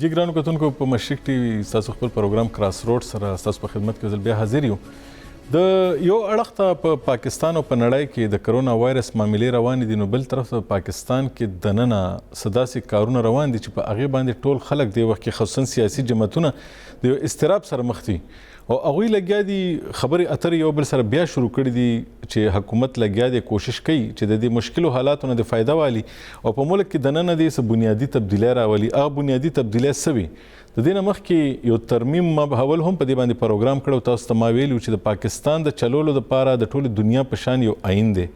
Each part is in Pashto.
جی ګرانو کتونکو په مشرق ټي وي ستاسو خپل پروګرام کراس روډ سره ستاسو په خدمت کې ځل بیا حاضر یو. د یو اړخ ته په پاکستان او په نړۍ کې د کرونا وایرس معاملې روانې دي، نو بل طرف ته پاکستان کې دننه څه داسې کارونه روان دي چې په هغې باندې ټول خلک دی وخت کې خصوصا سیاسي جماعتونه د یو اضطراب سره مخ دي او هغوی لګیا دي خبرې اترې یو بل سره بیا شروع کړي دي چې حکومت لګیا دی کوشش کوي چې د دې مشکلو حالاتو نه د فایده والي او په ملک کې دننه دې څه بنیادي تبدیلی راولي. هغه بنیادي تبدیلی څه وي؟ د دې نه مخکې یو ترمیم ما بهول هم په دې باندې پروګرام کړی او تاسو ته ما ویلي چې د پاکستان د چلولو دپاره د ټولې دنیا په شان یو آئین دی.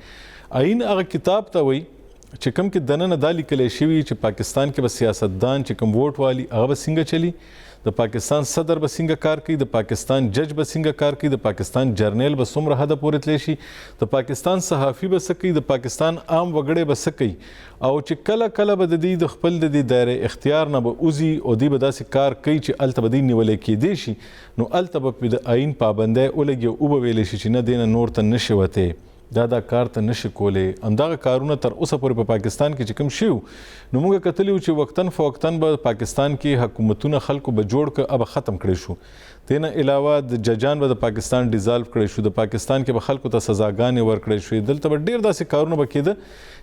آئین هغه کتاب ته وایي چې کوم کې دننه دا لیکلی شوي چې پاکستان کې به سیاستدان چې کوم ووټ والي هغه به څنګه چلي، د پاکستان صدر به څنګه کار کوي، د پاکستان جج به څنګه کار کوي، د پاکستان جرنیل به څومره حده پورې تللی شي، د پاکستان صحافي به څه کوي، د پاکستان عام وګړی به څه کوي، او چې کله کله به د دوی د خپل د دې دایره اختیار نه به وځي او دوی به داسې کار کوي چې هلته به دوی نیولی کیدی شي، نو هلته به پرې د آئین پابندی ولګي او وبه ویلی شي چې نه دی نه نور ته نشي وتی، دا کار ته نشي کولی. همدغه کارونه تر اوسه پورې په پاکستان کې چې کوم شوي نو موږ کتلي وو چې وقتاً فوقتاً به پاکستان کې حکومتونه خلکو به جوړ کړه به ختم کړی شو. دې نه علاوه د ججان به د پاکستان ډیزالو کړی شو، د پاکستان کې به خلکو ته سزاګانې ورکړی شوې، دلته به ډېر داسې کارونه به کېده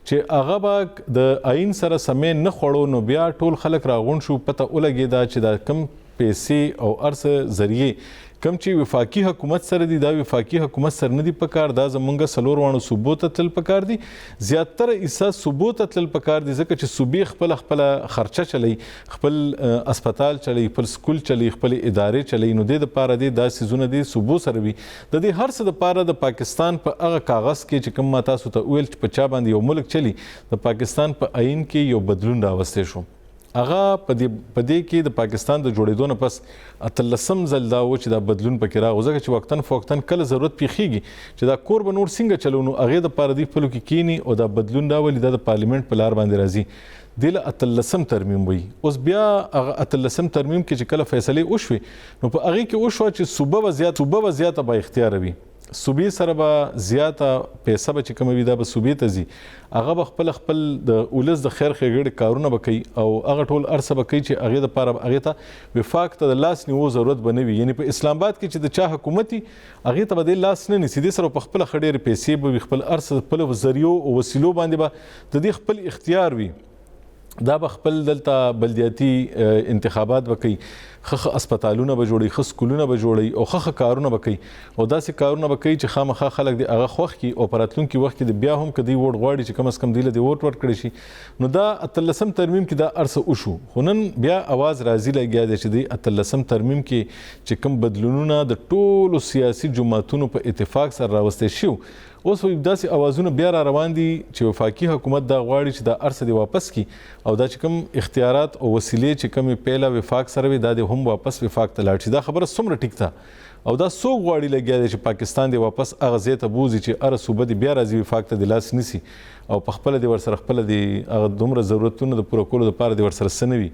چې هغه به د آئین سره سمې نه خوړو، نو بیا ټول خلک راغونډ شو، پته ولګېده چې دا کم پیسې او هر څه ذریعې کم چې وفاقي حکومت سره دي دا وفاقي حکومت سره نه دي پکار، دا زمونږ څلور واړو صوبو ته تلل پکار دي، زیاتره حصه صوبو ته تلل پکار دي ځکه چې صوبې خپله خرچه چلی، خپل اسپتال چلی، خپل سکول چلی، خپل ادارې چلی، نو دې دپاره دې دا څیزونه دې صوبو سره وي. د دې هر څه دپاره د پاکستان په هغه کاغذ کې چې کوم ما تاسو ته وویل چې په چا باندې یو ملک چلی، د پاکستان په آئین کې یو بدلون راوستی شو. هغه په دې کې د پاکستان د جوړېدو نه پس 18 ځل دا و چې دا بدلون پکې راغو، ځکه چې وقتاً فوقتاً کله ضرورت پیښیږي چې دا کور به نور څنګه چلو، نو هغې دپاره دوی خپلو کې کینی او دا بدلون راولي، دا د پارلیمنټ په لار باندې راځي. دې له 18 ترمیم وایي. اوس بیا هغه 18 ترمیم کې چې کله فیصلې وشوې نو په هغې کې وشوه چې صوبه به زیاته با اختیاره وي، صوبې سره به زیاته پیسه به چې کومه وي دا به صوبې ته ځي، هغه به خپل د ولس د خیر ښېګړې کارونه به کوي او هغه ټول هر څه به کوي چې هغې دپاره هغې ته وفاق ته د لاس نیو ضرورت به نه وي. یعنې په اسلام آباد کې چې د چا حکومت وي هغې ته به دې لاس نه نیسي، دې سره په خپله ښه ډېرې پیسې به وي، خپل هر څه خپلو ذریعو او وسیلو باندې به د دې خپل اختیار وي. دا به خپل دلته بلدیاتي انتخابات به کوي، ښه اسپتالونه به جوړوي، ښه سکولونه به جوړوي او ښه کارونه به کوي او داسې کارونه به کوي چې خامخا خلک د هغه خوښ کړي او په راتلونکي وخت کې بیا هم که دوی ووټ غواړي چې کم از کم دوی له دې ووټ ورکړی شي. نو دا 18 ترمیم کې دا هر څه وشو، خو نن بیا اواز راځي لګیا دی چې د 18 ترمیم کې چې کوم بدلونونه د ټولو سیاسي جماعتونو په اتفاق سره راوستی شو، اوس داسې اوازونه بیا را روان دي چې وفاقي حکومت دا غواړي چې دا هر څه دې واپس کړي او دا چې کوم اختیارات او وسیلې چې کومې پیله وفاق سره وي دا دې هم واپس وفاق ته لاړ شي. دا خبره څومره ټیک ده او دا څوک غواړي لګیا دی چې پاکستان دې واپس هغه ځای ته بوځي چې هره صوبه دې بیا راځي وفاق ته د لاس نیسي او په خپله دې ورسره خپله دې هغه دومره ضرورتونه د پوره کولو دپاره دې ورسره څه نه وي.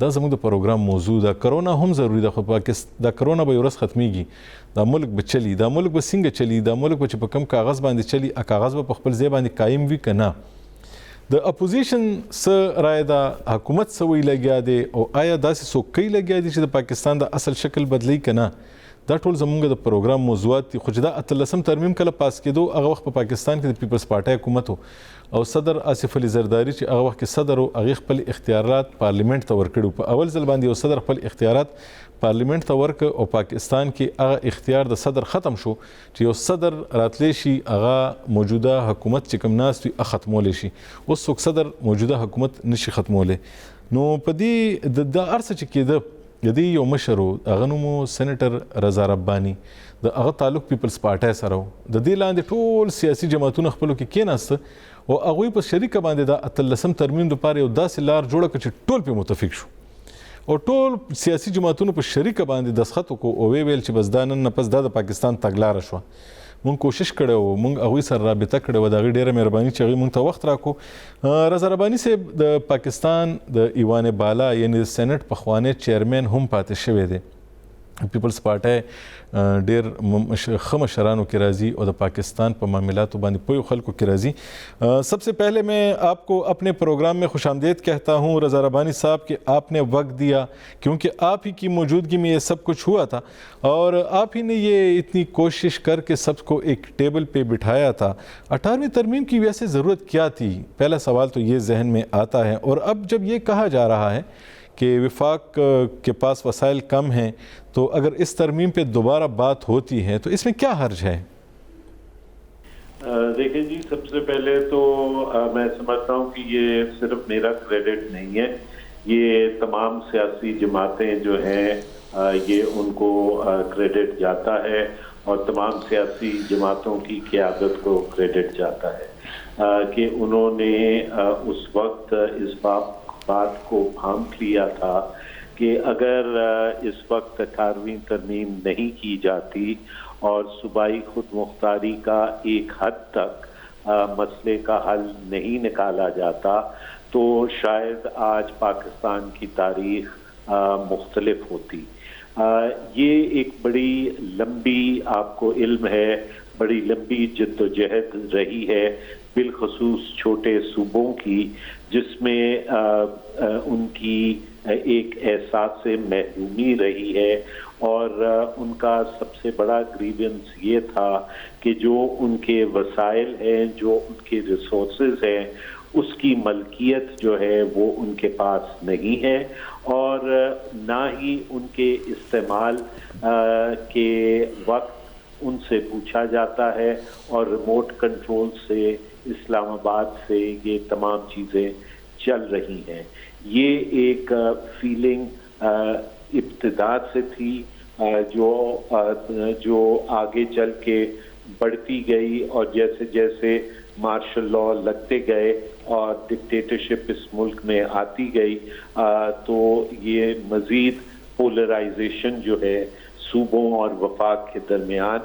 دا زموږ د پروګرام موضوع ده. کرونا هم ضروري ده، خو دا کرونا به یو ورځ ختمیږي، دا ملک به چلی، دا ملک به څنګه چلی، دا ملک به چې په کوم کاغذ باندې چلی کاغذ به په خپل ځای باندې قایم وي که نه. د اپوزیشن څه رایه ده، حکومت څه وایي لګیا دی او آیا داسې څوک کوي لګیا دی چې د پاکستان د اصل شکل بدلی که نه؟ دا ټول زمونږ د پروګرام موضوعات دي. خو چې دا 18 ترمیم کله پاس کېدو هغه وخت په پاکستان کې د پیپلز پارټۍ حکومت او صدر آصف علي زرداري چې هغه وخت کې صدر و هغې خپل اختیارات پارلیمنټ ته ورکړي. په اول ځل باندې یو صدر خپل اختیارات پارلیمنٹ ته ورکړه او پاکستان کې هغه اختیار د صدر ختم شو چې یو صدر راتلی شي هغه موجوده حکومت چې کوم ناست وي هغه ختمولی شي. اوس څوک صدر موجوده حکومت نشي ختمولی. نو په دې د هر څه چې کېده د دې یو مشر و هغه نوم و سینیټر رضا رباني، د هغه تعلق پیپلز پارټۍ سره و. د دې لاندې ټول سیاسي جماعتونه خپلو کې کېناسته او هغوی په شریکه باندې د 18 ترمیم دپاره یو داسې لار جوړه کړه چې ټول پرې متفق شو او ټول سیاسي جماعتونو په شریکه باندې دستخط وکړو او ویل چې بس دا نن نه پس دا د پاکستان تګلاره شوه. مونږ کوشش کړی و، مونږ هغوی سره رابطه کړې وه، د هغې ډېره مهرباني چې هغوی مونږ ته وخت راکړو. رضا رباني صاحب د پاکستان د ایوان بالا یعنې د سینټ پخوانی چیرمین هم پاتې شوی دی پیپلز پارټي ډېر ښه مشرانو کې راځي او د پاکستان په معاملاتو باندې پوهو خلکو کې راځي. سب سے پہلے میں آپ کو اپنے پروگرام میں خوش آمدید کہتا ہوں رضا ربانی صاحب کہ آپ نے وقت دیا, کیونکہ آپ ہی کی موجودگی میں یہ سب کچھ ہوا تھا اور آپ ہی نے یہ اتنی کوشش کر کے سب کو ایک ٹیبل پہ بٹھایا تھا. 18ویں ترمیم کی ویسے ضرورت کیا تھی؟ پہلا سوال تو یہ ذہن میں آتا ہے. اور اب جب یہ کہا جا رہا ہے کہ وفاق کے پاس وسائل کم ہیں تو اگر اس ترمیم پہ دوبارہ بات ہوتی ہے تو اس میں کیا حرج ہے؟ دیکھیں جی, سب سے پہلے تو میں سمجھتا ہوں کہ یہ صرف میرا کریڈٹ نہیں ہے, یہ تمام سیاسی جماعتیں جو ہیں یہ ان کو کریڈٹ جاتا ہے اور تمام سیاسی جماعتوں کی قیادت کو کریڈٹ جاتا ہے کہ انہوں نے اس وقت اس بات کو پھانک لیا تھا کہ اگر اس وقت 18ویں ترمیم نہیں کی جاتی اور صوبائی خود مختاری کا ایک حد تک مسئلے کا حل نہیں نکالا جاتا تو شاید آج پاکستان کی تاریخ مختلف ہوتی. یہ ایک بڑی لمبی, آپ کو علم ہے, بڑی لمبی جد و جہد رہی ہے بالخصوص چھوٹے صوبوں کی, جس میں ان کی ایک احساس محرومی رہی ہے اور ان کا سب سے بڑا گریونس یہ تھا کہ جو ان کے وسائل ہیں, جو ان کے ریسورسز ہیں, اس کی ملکیت جو ہے وہ ان کے پاس نہیں ہے اور نہ ہی ان کے استعمال کے وقت ان سے پوچھا جاتا ہے اور ریموٹ کنٹرول سے اسلام آباد سے یہ تمام چیزیں چل رہی ہیں. یہ ایک فیلنگ ابتدا سے تھی جو آگے چل کے بڑھتی گئی اور جیسے جیسے مارشل لا لگتے گئے اور ڈکٹیٹرشپ اس ملک میں آتی گئی تو یہ مزید پولرائزیشن جو ہے صوبوں اور وفاق کے درمیان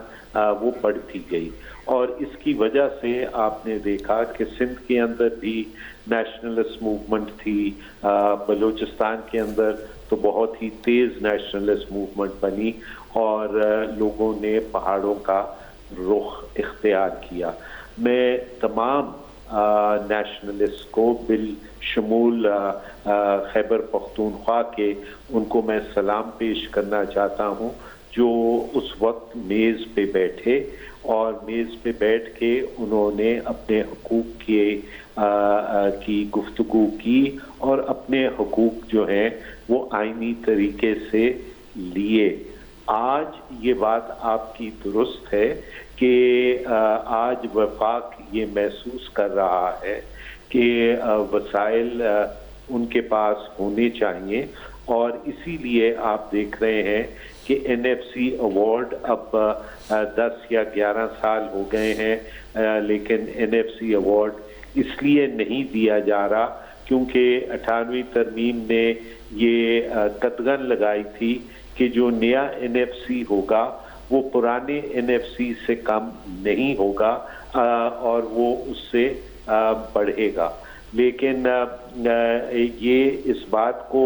وہ بڑھتی گئی. اور اس کی وجہ سے آپ نے دیکھا کہ سندھ کے اندر بھی نیشنلسٹ موومنٹ تھی, بلوچستان کے اندر تو بہت ہی تیز نیشنلسٹ موومنٹ بنی اور لوگوں نے پہاڑوں کا رخ اختیار کیا. میں تمام نیشنلسٹ کو بالشمول خیبر پختونخوا کے ان کو میں سلام پیش کرنا چاہتا ہوں جو اس وقت میز پہ بیٹھے اور میز پہ بیٹھ کے انہوں نے اپنے حقوق کی گفتگو کی اور اپنے حقوق جو ہیں وہ آئینی طریقے سے لیے. آج یہ بات آپ کی درست ہے کہ آج وفاق یہ محسوس کر رہا ہے کہ وسائل ان کے پاس ہونے چاہیے اور اسی لیے آپ دیکھ رہے ہیں کہ NFC ایوارڈ اب 10 یا 11 سال ہو گئے ہیں لیکن NFC ایوارڈ اس لیے نہیں دیا جا رہا کیونکہ 18ویں ترمیم نے یہ قطغن لگائی تھی کہ جو نیا NFC ہوگا وہ پرانے NFC سے کم نہیں ہوگا اور وہ اس سے بڑھے گا. لیکن یہ اس بات کو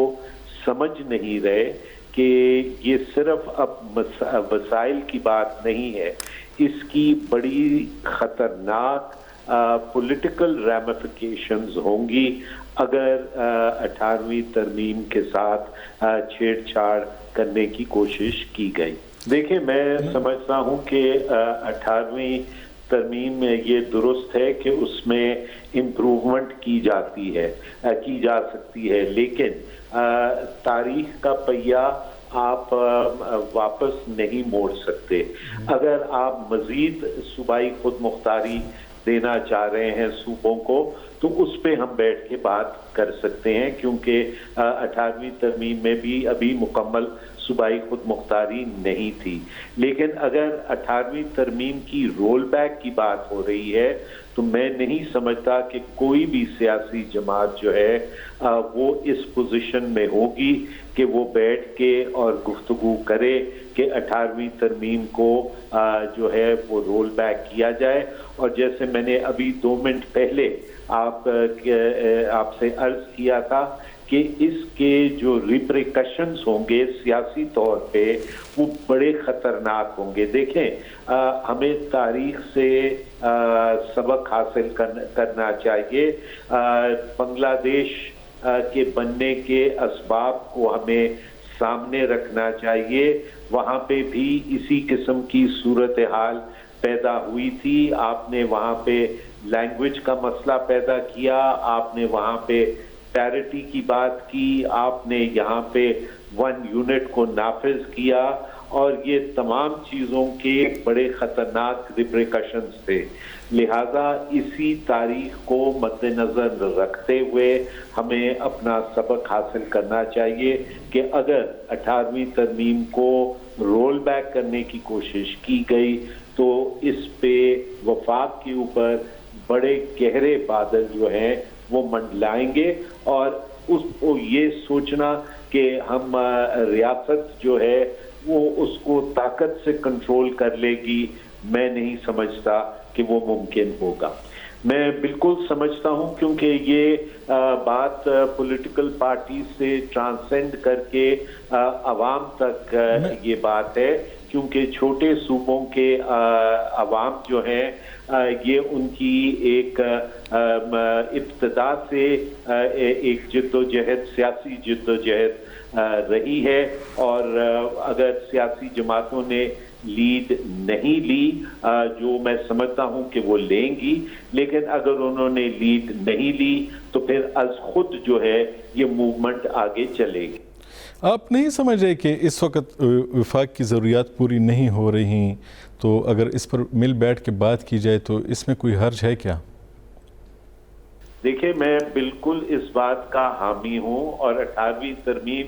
سمجھ نہیں رہے کہ یہ صرف اب وسائل کی بات نہیں ہے, اس کی بڑی خطرناک پولیٹیکل ریمیفیکیشنز ہوں گی اگر 18ویں ترمیم کے ساتھ چھیڑ چھاڑ کرنے کی کوشش کی گئی. دیکھیں میں سمجھتا ہوں کہ 18ویں ترمیم میں یہ درست ہے کہ اس میں امپروومنٹ کی جا سکتی ہے لیکن تاریخ کا پہیہ آپ واپس نہیں موڑ سکتے. اگر آپ مزید صوبائی خود مختاری دینا چاہ رہے ہیں صوبوں کو تو اس پہ ہم بیٹھ کے بات کر سکتے ہیں کیونکہ 18ویں ترمیم میں بھی ابھی مکمل صوبائی خود مختاری نہیں تھی. لیکن اگر 18ویں ترمیم کی رول بیک کی بات ہو رہی ہے تو میں نہیں سمجھتا کہ کوئی بھی سیاسی جماعت جو ہے وہ اس پوزیشن میں ہوگی کہ وہ بیٹھ کے اور گفتگو کرے کہ 18ویں ترمیم کو جو ہے وہ رول بیک کیا جائے. اور جیسے میں نے ابھی 2 منٹ پہلے آپ سے عرض کیا تھا کہ اس کے جو ریپریکشنز ہوں گے سیاسی طور پہ وہ بڑے خطرناک ہوں گے. دیکھیں ہمیں تاریخ سے سبق حاصل کرنا چاہیے. بنگلہ دیش کے بننے کے اسباب کو ہمیں سامنے رکھنا چاہیے. وہاں پہ بھی اسی قسم کی صورتحال پیدا ہوئی تھی. آپ نے وہاں پہ لینگویج کا مسئلہ پیدا کیا, آپ نے وہاں پہ پیرٹی کی بات کی, آپ نے یہاں پہ 1 یونٹ کو نافذ کیا, اور یہ تمام چیزوں کے بڑے خطرناک ریپریکشنز تھے. لہذا اسی تاریخ کو مد نظر رکھتے ہوئے ہمیں اپنا سبق حاصل کرنا چاہیے کہ اگر 18ویں ترمیم کو رول بیک کرنے کی کوشش کی گئی تو اس پہ وفاق کے اوپر بڑے گہرے بادل جو ہیں وہ منڈلائیں گے, اور اس کو یہ سوچنا کہ ہم ریاست جو ہے وہ اس کو طاقت سے کنٹرول کر لے گی, میں نہیں سمجھتا کہ وہ ممکن ہوگا. میں بالکل سمجھتا ہوں کیونکہ یہ بات پولیٹیکل پارٹی سے ٹرانسینڈ کر کے عوام تک یہ بات ہے, کیونکہ چھوٹے صوبوں کے عوام جو ہیں یہ ان کی ایک ابتدا سے ایک جدوجہد, سیاسی جدوجہد رہی ہے, اور اگر سیاسی جماعتوں نے لیڈ نہیں لی, جو میں سمجھتا ہوں کہ وہ لیں گی, لیکن اگر انہوں نے لیڈ نہیں لی تو پھر از خود جو ہے یہ موومنٹ آگے چلے گی. آپ نہیں سمجھ رہے کہ اس وقت وفاق کی ضروریات پوری نہیں ہو رہی, تو اگر اس پر مل بیٹھ کے بات کی جائے تو اس میں کوئی حرج ہے کیا؟ دیکھیں میں بالکل اس بات کا حامی ہوں, اور 18ویں ترمیم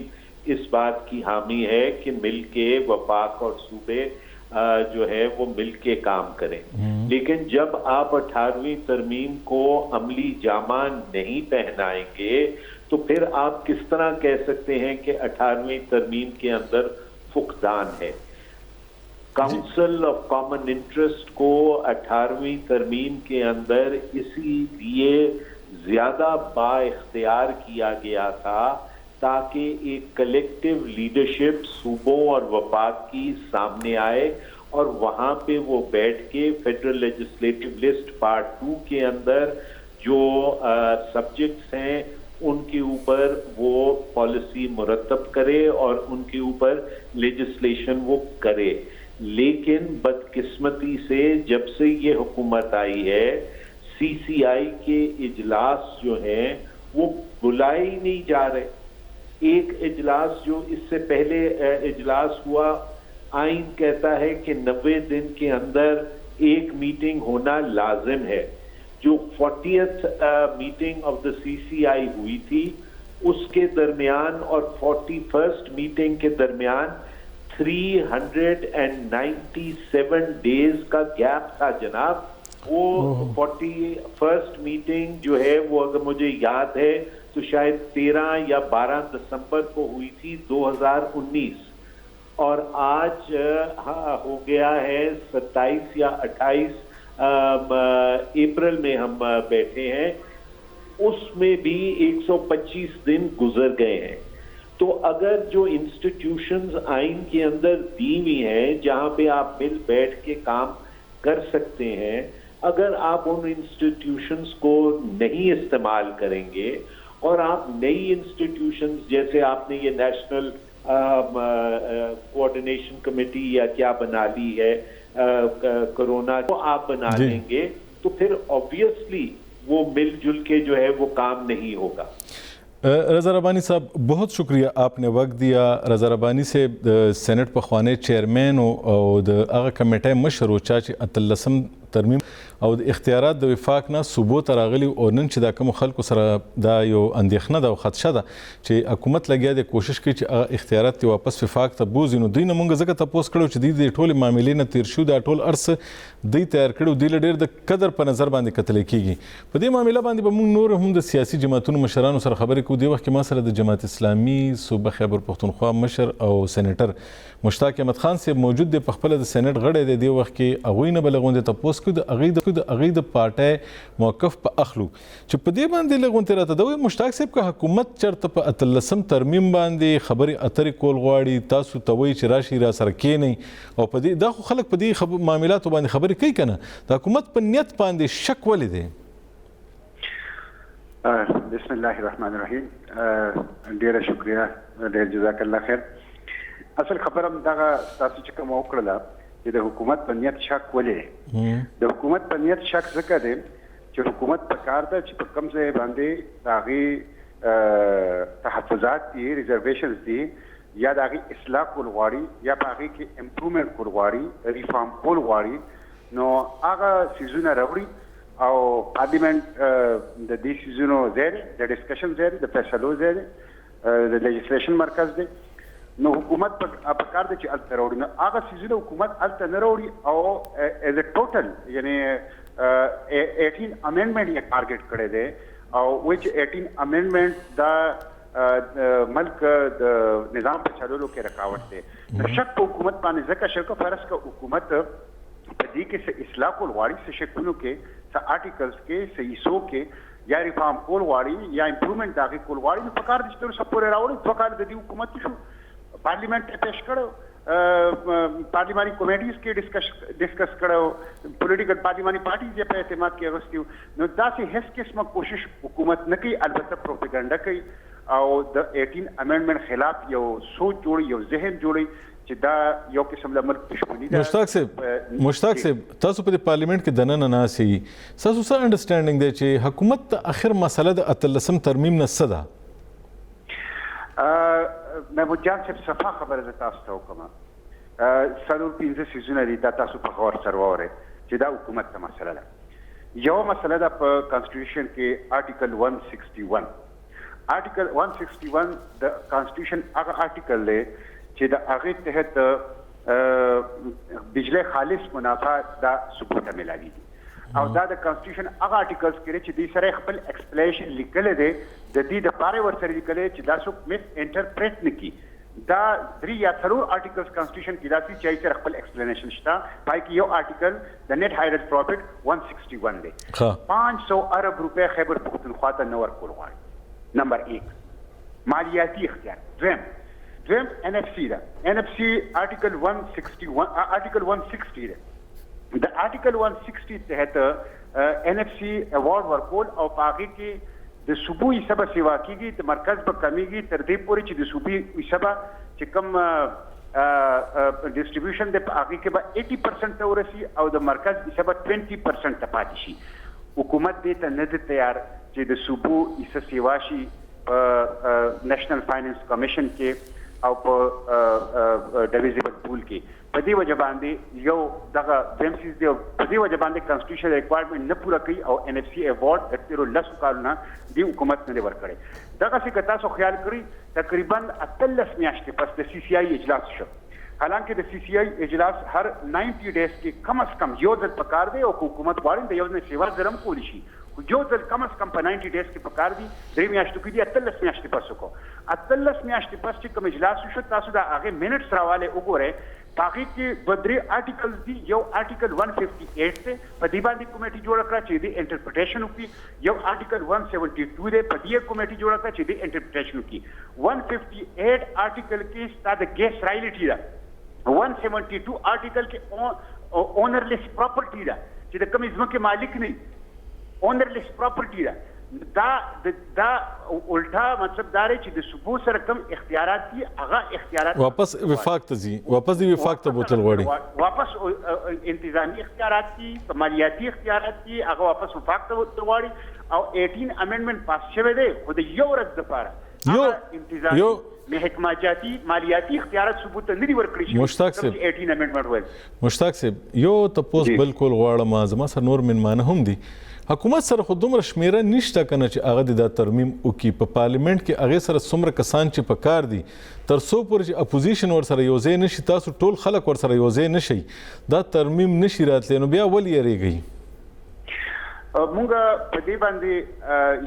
اس بات کی حامی ہے کہ مل کے وفاق اور صوبے جو ہے وہ مل کے کام کریں. لیکن جب آپ 18ویں ترمیم کو عملی جامہ نہیں پہنائیں گے تو پھر آپ کس طرح کہہ سکتے ہیں کہ 18ویں ترمیم کے اندر فقدان ہے. کاؤنسل آف کامن انٹرسٹ کو 18ویں ترمیم کے اندر اسی لیے زیادہ با اختیار کیا گیا تھا تاکہ ایک کلیکٹیو لیڈرشپ صوبوں اور وفاق کی سامنے آئے, اور وہاں پہ وہ بیٹھ کے فیڈرل لیجسلیٹو لسٹ پارٹ 2 کے اندر جو سبجیکٹس ہیں ان کے اوپر وہ پالیسی مرتب کرے اور ان کے اوپر لیجسلیشن وہ کرے. لیکن بدقسمتی سے جب سے یہ حکومت آئی ہے CCI کے اجلاس جو ہیں وہ بلائے ہی نہیں جا رہے. ایک اجلاس جو اس سے پہلے اجلاس ہوا, آئین کہتا ہے کہ 90 دن کے اندر ایک میٹنگ ہونا لازم ہے. جو 40th میٹنگ آف دا CCI ہوئی تھی اس کے درمیان اور 41st میٹنگ کے درمیان 397 ڈیز کا گیپ تھا جناب. وہ 41st میٹنگ جو ہے وہ اگر مجھے یاد ہے تو شاید 13 یا 12 دسمبر کو ہوئی تھی 2019, اور آج ہو گیا ہے 27 یا 28 اپریل میں ہم بیٹھے ہیں. اس میں بھی 125 دن گزر گئے ہیں. تو اگر جو انسٹیٹیوشنز آئین کے اندر دی ہوئی ہیں جہاں پہ آپ مل بیٹھ کے کام کر سکتے ہیں, اگر آپ ان انسٹیٹیوشنز کو نہیں استعمال کریں گے اور آپ نئی انسٹیٹیوشنز جیسے آپ نے یہ نیشنل کوآرڈینیشن کمیٹی یا کیا بنا لی ہے کرونا کو آپ بنا لیں گے تو پھر آبویسلی وہ مل جل کے جو ہے وہ کام نہیں ہوگا. رضا ربانی صاحب بہت شکریہ آپ نے وقت دیا. رضا ربانی سے سینٹ پخوانی چیئرمین او د هغه کمیټه مشر و چا چې 18 ترمیم او د اختیارات د وفاق نه صوبو ته راغلي او نن چې دا کوم خلکو سره دا یو اندېښنه ده او خدشه ده چې حکومت لګیا دی کوشش کوي چې هغه اختیارات یې واپس وفاق ته بوځي. نو دوی نه مونږ ځکه تپوس کړو چې دوی د ټولې معاملې نه تېر شو, دا ټول ارڅ دوی تیار کړي, دوی له ډېر د قدر په نظر باندې کتلی کېږي. په دې معامله باندې به مونږ نور هم د سیاسي جماعتونو مشرانو سره خبرې کوو. دې وخت کې ما سره د جماعت اسلامي صوبه خیبر پښتونخوا مشر او سینیټر مشتاق احمد خان صاحب موجود دی, په خپله د سینیټ غړی دی. دې وخت کې هغوی نه به له غوندې تپوس کو د هغې د پارټۍ موقف په اخلو چې په دې باندې لږ غونتې راته د مشتاق صاحب که حکومت چېرته په 18 ترمیم باندې خبرې اترې کول غواړي تاسو ته وایي چې راشئ راسره کښېنئ او په دې دا خو خلک په دې معاملاتو باندې خبرې کوي که نه د حکومت په نیت باندې شک ولې دی؟ بسم الله الرحمن الرحیم. ډیره شکریه، ډیر جزاک الله خیر. اصل خبره هم دغه تاسو چې کومه وکړله چې د حکومت په نیت شک ولې دی. د حکومت په نیت شک ځکه دی چې حکومت په کار ده چې په کوم ځای باندې د هغې تحفظات دي، ریزرویشنز دي، یا د هغې اصلاح کول غواړي یا په هغې کې امپرومنټ کول غواړي، ریفارم کول غواړي، نو هغه څیزونه راوړي او پارلیمنٹ د دې څیزونو ځای دی، د ډسکشن ځای دی، د فیصلو ځای دی، د لیجسلیشن مرکز دی. نو حکومت په کار دی چې هلته راوړي. نو هغه څیزونه حکومت هلته نه راوړي او ایز اے ټوټل یعنی 18 امینډمنټ یې ټارګټ کړی دی او وچ 18 امینډمنټ دا ملک د نظام په چلولو کې رکاوټ دی. شک په حکومت باندې ځکه شک فرض که حکومت په دې کې څه اصلاح کول غواړي، څه شکلونو کې، څه آرټیکلز کې، څه ایسو کې یا ریفارم کول غواړي یا امپرومنټ د هغې کول غواړي، نو په کار دي چې تر اوسه پورې راوړي. 2 کال د دې حکومت شو، پارلیمنٹ ته پیش کړو، پارلیماني کمیټیز کې ډسکس کړو، پولیټیکل پارلیماني پارټیز یې په اعتماد کې اغوستي وو. نو داسې هیڅ قسمه کوشش حکومت نه کوي، البته پروپیګنډا کوي او د 18 امینډمنټ خلاف یو سوچ جوړي، یو ذهن جوړي چې دا یو قسم له ملک دښمني ده. مشتاق صاحب تاسو په پارلیمنٹ کې دننه ناست یئ، ستاسو څه انډرسټینډینګ دی چې حکومت ته اخر مسله د 18 ترمیم نه څه ده؟ محمود جان صاحب صفا خبره زه تاسو ته وکړم. 4-5 څیزونه دي دا تاسو په غور سره واورئ چې دا حکومت ته مسله ده. یو مسله ده په کانسټیټیوشن کې آرټیکل 161. آرټیکل 161 د کانسټیټیوشن هغه آرټیکل دی چې د هغې تحت بجلی خالص منافع دا ثبوت ملاوي دي او دا د کانسټیټیوشن هغه آرټیکلز کې چې دوی سره خپل ایکسپلیشن لیکلی دی، د دې دپاره ورسره لیکلی چې دا څوک مس انټرپریټ نه کړي. دا 3 یا 4 آرټیکلز کانسټیټیوشن کې داسې چې هغې سره خپل ایکسپلینیشن شته. پای کې یو آرټیکل د نیټ هایډ پروفیټ 161 دی. 500 ارب روپۍ خیبر پښتونخوا ته نه ورکول غواړي. نمبر 1 مالیاتي اختیار. دویم NFC ده. NFC آرټیکل 161 آرټیکل 160 ده. د آرټیکل 160 تحت NFC ایوارډ ورکول او په هغې کې د صوبو حصه به سیوا کېږي، د مرکز به کمیږي تر دې پورې چې د صوبې حصه به چې کوم ډسټریبیوشن دی په هغې کې به 80% ته ورسي او د مرکز حصه به 20% ته پاتې شي. حکومت دې ته نه دی تیار چې د صوبو حصه سیوا شي په نیشنل فاینانس کمیشن کې او په ډیویزبل پول کې. په دې وجه باندې یو دغه دویم څیز دی، په دې وجه باندې کانسټیټیوشن ریکوایرمنټ نه پوره کوي او NFC ایوارډ د تېرو 10 کالونه دې حکومت نه دی ورکړی. دغسې که تاسو خیال کړئ تقریبا 18 میاشتې پس د CCI اجلاس شو. حالانکه د CCI اجلاس هر 90 ډیز کې کم از کم یو ځل پکار دی او حکومت غواړي د یو ځل سیوا زرم کولی شي، یو ځل کم از کم په 90 ډیز کې پکار دي. 3 میاشتو کې دي 18 میاشتې پس وکړو. 18 میاشتې پس چې کوم اجلاس وشو تاسو د هغې منټس راوالی وګورئ، په هغې کې 2-3 آرټیکلز دي. یو آرټیکل 158 دی، په دې باندې کمیټي جوړه کړه چې دې انټرپریټیشن وکړي. یو آرټیکل 172 دی، په دې کمیټي جوړه کړه چې دې انټرپریټیشن وکړي. 158 آرټیکل کې ستا د ګیس رایلټي ده. 172 آرټیکل کې اونرلیس پراپرټي ده چې د کومې ځمکې مالک نه اونرلیس پراپرټي ده. دا الټا مطلب دا دی چې د صوبو سره کوم اختیارات دي هغه اختیارات واپس وفاق ته ځي، واپس د وفاق ته بوتل غواړي، واپس انتظامی اختیارات دي، مالیاتي اختیارات دي، هغه واپس وفاق ته بوتل غواړي. او 18 امینډمنټ پاس شوی دی خو د یو ورځ دپاره انتظامی محکمه مالیاتي اختیارات ثبوت ته نه دي ورکړي شوي. مشتاق صاحب 18 امینډمنټ ویل. مشتاق صاحب یو تپوس بالکل غواړم، زما سره نور مېلمانه هم دي. حکومت سره خو دومره شمیره نشته کنه چې هغه د دا ترمیم وکړي. په پارلیمنٹ کې هغې سره څومره کسان چې په کار دي تر څو پورې چې اپوزیشن ورسره یو ځای نشي، تاسو ټول خلک ورسره یو ځای نشئ، دا ترمیم نشي راتلی، نو بیا ولې یریږئ؟ مونږ په دې باندې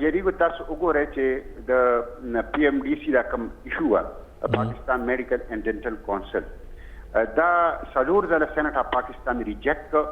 یریږو. تاسو وګورئ چې د PMDC دا کوم ایشو وه، پاکستان میډیکل اینڈ ډینټل کونسل، دا 4 ځله سینټ اف پاکستان ریجیکټ کړ.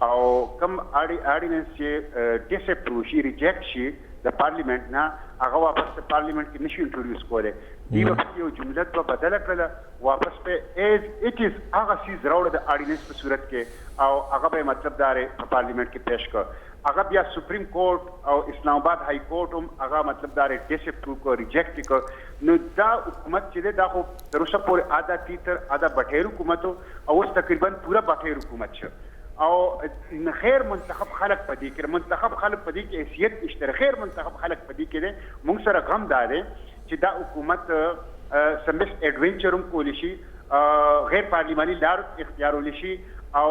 او کم آرډیننس چې ډیس اپروو شي ریجیکټ شي د پارلیمنت نه هغه واپس په پارلیمنت کې نشي انټروډیوس کولی دی به یو جمله په بدله کړله واپس په ایز اټ از هغه سیز راوړه د آرډیننس په صورت کې او هغه به مطلب دار په پارلیمنت کې پیش کړ هغه بیا سپریم کورټ او اسلام آباد های کورټ هم هغه مطلب دار ډیس اپروو کو ریجیکټ کړ نو دا حکومت چې دا خو تر اوسه پورې آدا تیتر آدا بټیر حکومت او اوس تقریبا پورا بټیر حکومت شو او خیر منتخب خلق پدې کې منتخب خلق پدې کې حیثیت نشته خیر منتخب خلق پدې کې موږ سره غم دار چې دا حکومت سمس ایڈونچرم کولی شي غیر پارلیماني لار اختیارول شي او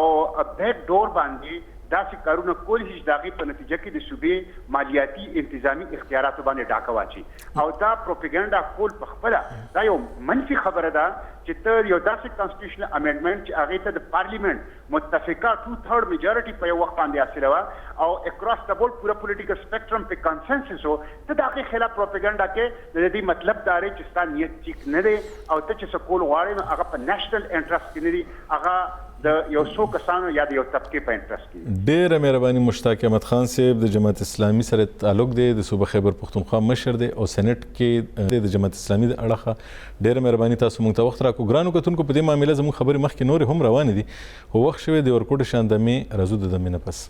بیک ډور باندې داسې کارونه کولی شي چې د هغې په نتیجه کې د صوبې مالیاتي انتظامي اختیاراتو باندې ډاکه واچي او دا پروپیګنډا کول په خپله دا یو منفي خبره ده چې ته یو داسې کانسټیټیوشنل امینډمنټ چې هغې ته د پارلیمنټ متفقه 2/3 میجارټي په یو وخت باندې حاصله وه او اکراس د بورډ پوره پولیټیکل سپیکټرم په کانسنسس و ته د هغې خلاف پروپیګنډا کې د دې مطلب دا دی چې ستا نیت ټیک نه دی او ته چې څه کول غواړې نو هغه په نیشنل انټرسټ کې نه دی هغه د یو څو کسانو یا د یو طبقې په انټرسټ کې. ډېره مهرباني مشتاق احمد خان صاحب د جماعت اسلامي سره تعلق دی د صوبه خیبر پښتونخوا مشر دی او سېنات کې د جماعت اسلامي د اړخه ډېره مهرباني تاسو موږ ته وخت راکړو. ګرانو کتونکو په دې معامله زموږ خبرې مخکې نورې هم روانې دي خو وخت شوی د ورکوټ شاندمې راځو د دمې نه پس.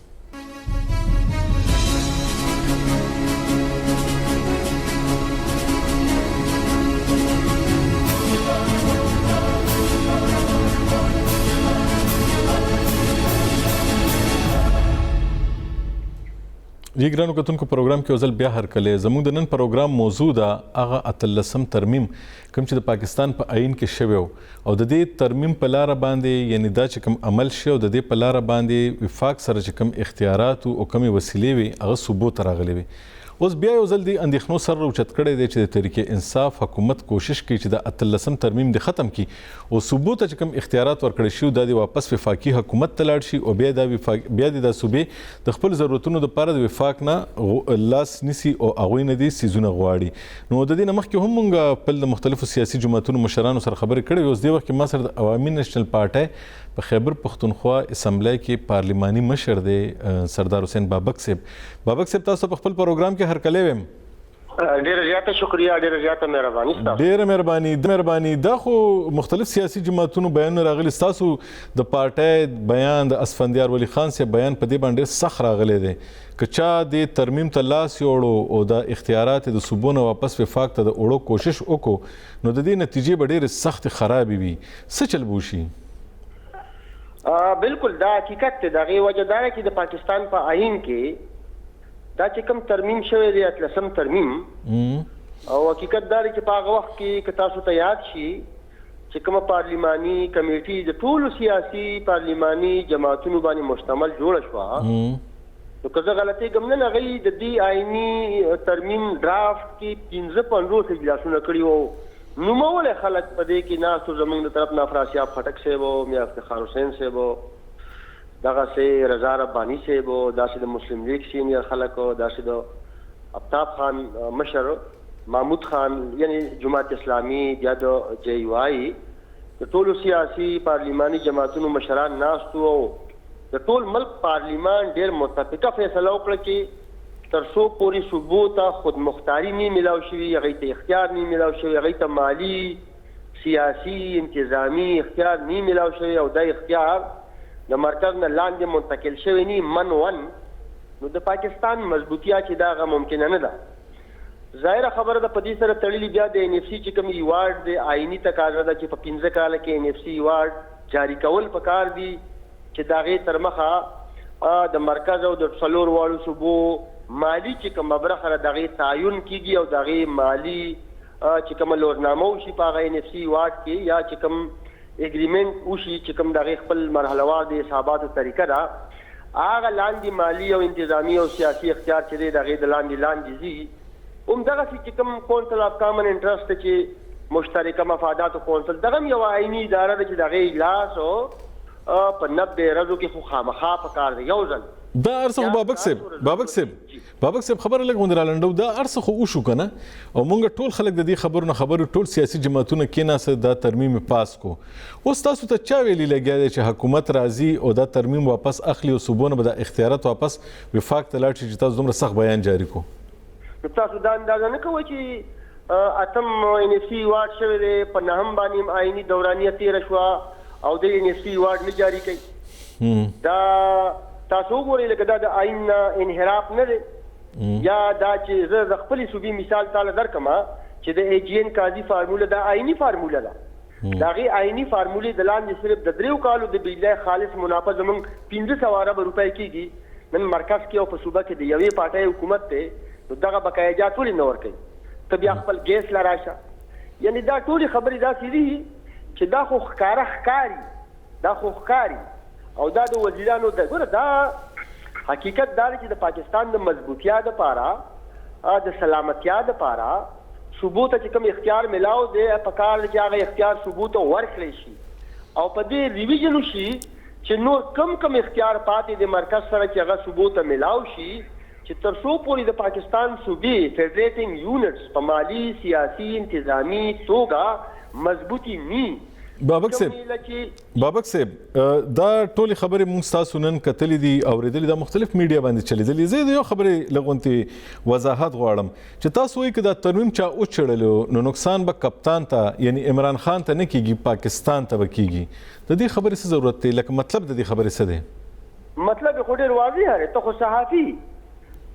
ګرانو کتونکو پروګرام کې ځل بیا هرکلی زموږ د نن پروګرام موضوع ده هغه 18 ترمیم کوم چې د پاکستان په آئین کې شوی او د دې ترمیم په لاره باندې یعنی دا چې کوم عمل شي او د دې په لاره باندې وفاق سره چې کوم اختیارات او کومې وسیلې وي هغه ثبوت راغلي وي. اوس بیا یو ځل د اندېښنو سر راوچت کړی دی چې د تحریک انصاف حکومت کوشش کوي چې د 18 ترمیم د ختم کړي او ثبوت چې کوم اختیارات ورکړي شي دا د واپس وفاقي حکومت ته لاړ شي او بیا د صوبې د خپل ضرورتونو لپاره د وفاق نه لاس نیسي او هغوی نه دي څیزونه غواړي. نو د دې نه مخکې هم موږ خپل د مختلفو سیاسي جماعتونو مشرانو سره خبرې کړې وې. اوس دې وخت کې ما سره د عوامي نیشنل پارټۍ په خیبر پښتونخوا اسمبلی کې پارلیماني مشر دی سردار حسین بابک صاحب. بابک صاحب تاسو په خپل پروګرام کې هرکلی ویم. ډیره زیاته شکریا ډیره زیاته مهرباني ستاسو. ډیره مهرباني دا خو مختلف سیاسي جماعتونو بیانونه راغلي ستاسو د پارټۍ بیان د اسفندیار ولی خان صاحب بیان په دې باندې سخت راغلی دی که چا د ترمیم ته لاس یوړو او د اختیارات د صوبو نه واپس وفاق ته د وړو کوشش وکړو نو د دې نتیجې به ډېرې سختې خرابې وي. څه چل به وشي؟ بالکل دا حقیقت دی. د هغې وجه دا ده چې د پاکستان په آئین کې دا چې کوم ترمیم شوی دی 18 ترمیم او حقیقت دا دی چې په هغه وخت کې که تاسو ته یاد شي چې کومه پارلیماني کمیټي د ټولو سیاسي پارلیماني جماعتونو باندې مشتمل جوړه شوه نو که زه غلطۍ کوم نه هغوی د دې آئیني ترمیم ډرافټ کې 15 اجلاسونه کړي وو. نومولی خلک په دې کې ناستو زموږ د طرف نه افراسیاب خټک صاحب و میا افتخار حسین صاحب و دغسې رضا رباني صاحب و داسې د مسلم لیگ سینیر خلک و داسې د افتاب خان مشر محمود خان یعنی جماعت اسلامي بیا د جے یو آئی د ټولو سیاسي پارلیماني جماعتونو مشران ناستو او د ټول ملک پارلیمان ډېر متفقه فیصله وکړه چې تر څو پورې صوبو ته خودمختاري نه میلاو شوي هغوی ته اختیار نه میلاو شوي هغوی ته مالي سیاسي انتظامي اختیار نه میلاو شوي او دا اختیار د مرکز نه لاندې منتقل شوی نه من ون نو د پاکستان مضبوطیا چې دا هغه ممکنه نه ده. ظاهره خبره ده په دې سره تړلي بیا د NFC چې کوم ایوارډ د آئیني تقاضا ده چې په 15 کاله کې NFC ایوارډ جاري کول پکار دي چې د هغې تر مخه د مرکز او د څلور واړو صوبو مالی چې کومه برخه ده د هغې تعین کیږي او د هغې مالي چې کومه لورنامه وشي په هغه NFC ایوارډ کې یا چې کوم اګریمنټ وشي چې کوم د هغې خپل مرحلهوار د حساباتو طریقه ده هغه لاندې مالي او انتظامي او سیاسي اختیار چې دی د هغې د لاندې ځي همدغسې چې کوم کونسل آف کامن انټرسټ چې مشترکه مفاداتو کونسل دغه هم یوه آئیني اداره ده چې د هغې اجلاس په 90 ورځو کې خو خامخا پکار دی یو ځل دا ارڅه بابک صاحب خبره لګ غوندره لنډو دا ارڅه خو وشو کنه او مونږ ټول خلک د دې خبرونه خبرو ټول سیاسي جماعتونه کېناسه دا ترمیم پاس کو اوس تاسو ته چا ویلي لګیا دی چې حکومت راځي او دا ترمیم واپس اخلي او صوبونه به د اختیارات واپس وفاق ته لاړ شي چې تاسو دومره سخت بیان جاری کو تاسو دا اندازه نه کوئ چې اتم ان اف سی وارډ شوی دی په نهم باندې آئینی دورانیه تېره شوه او د ان اف سی وارډ نه جاری کوي دا تاسو وګورئ لکه دا د آئین انحراف نه دی یا دا چې زه د خپلې صوبې مثال تعالی درکړم چې د ای جی این قاضي فارموله دا آئینی فارموله ده د هغې آئیني فارمولې د لاندې صرف د 3 کالو د بجلی خالص منافع زموږ 1500 اربه روپۍ کېږي نن مرکز کې او په صوبه کې د یوې پارټۍ حکومت دی نو دغه بقایجات ولې نه ورکوي ته بیا خپل ګیس له راشه یعنې دا ټولې خبرې داسې دي چې دا خو ښکاره ښکاري او دا د وزیرانو د ګوره دا حقیقت دا دی چې د پاکستان د مضبوطیا دپاره د سلامتیا دپاره صوبو ته چې کوم اختیار ملاو دی پکار دی چې هغه اختیار صوبو ته ورکړی شي او په دې ریویژن وشي چې نور کم اختیار پاتې د مرکز سره چې هغه صوبو ته ملاو شي چې تر څو پورې د پاکستان صوبې فیډریټنګ یونټس په مالي سیاسي انتظامی توګه مضبوطی ني بابک صاحب دا ټولې خبرې موږ ستاسو نن کتلې دي اورېدلې دا مختلف میډیا باندې چلیدلې زه د یو خبرې لږ وضاحت غواړم چې تاسو وایئ که دا ترمیم چا وچړلو نو نقصان به کپتان ته یعنی عمران خان ته نه کیږي پاکستان ته به کیږي د دې خبرې څه ضرورت دی لکه مطلب د دې خبرې څه دی مطلب یې خو ډېر واضح دی ته خو صحافي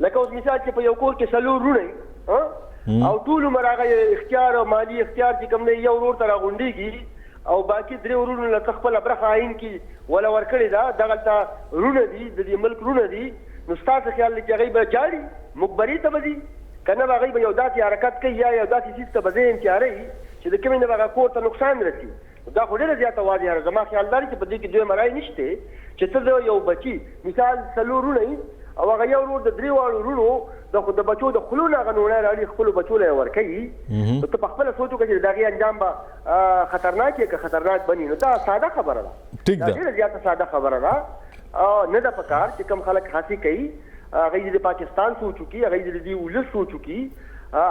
لکه اوس مثال چې په یو کور کې څلور لوڼې او ټول عمر هغه اختیار او مالي اختیار چې کوم دی یو ورور ته راغونډېږي او باقي 3 ورونو له خپل برخه عین کې ولا ورکړی دا دغلته رونه دي د دې ملک رونه دي نو ستاسو خیال دی چې هغوی به جاړي مقبري ته به ځي که نه به هغوی به یو داسې حرکت کوي یا یو داسې څیز ته به ذهن تیاروي چې د کومې نه به هغه کور ته نقصان رسي دا خو ډېره زیاته واضحه ده زما خیال دا دی چې په دې کې دویمه رایې نشته چې ته د یو بچي مثال 4 رونه او هغه یو ورور د 3 واړو رونو د بچو د خلو نه هغه نوڼی راوړي خپلو بچو له یې ورکوي نو ته په خپله سوچ وکړه چې د هغې انجام به خطرناک یې که خطرناک بني نو دا ساده خبره ده دا ډېره زیاته ساده خبره ده نه ده پکار چې کوم خلک هڅې کوي هغوی د پاکستان سوچ وکړي هغوی د دې ولس سوچ وکړي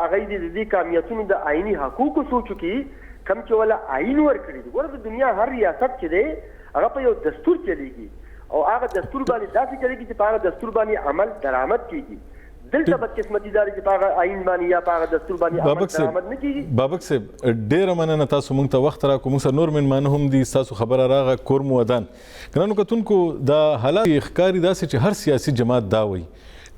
هغوی د دې کامیتونو د آئیني حقوقو سوچ وکړي کوم چې وله آئین ورکړي دي ګوره د دنیا هر ریاست چې دی هغه په یو دستور چلیږي او هغه دستور باندې داسې چلیږي چې په هغه دستور باندې عمل درآمد کیږي دلته بدقسمتي دا چې په هغه آئین باندې یا په هغه دستور باندې عمل درآمد نه کیږي بابک صاحب ډېره مننه تاسو موږ ته وخت راکړو موږ سره نور مېلمانه هم دي ستاسو خبره راغله کور مو ودان ګرانو کتونکو دا حالات ښکاري داسې چې هر سیاسي جماعت دا وایي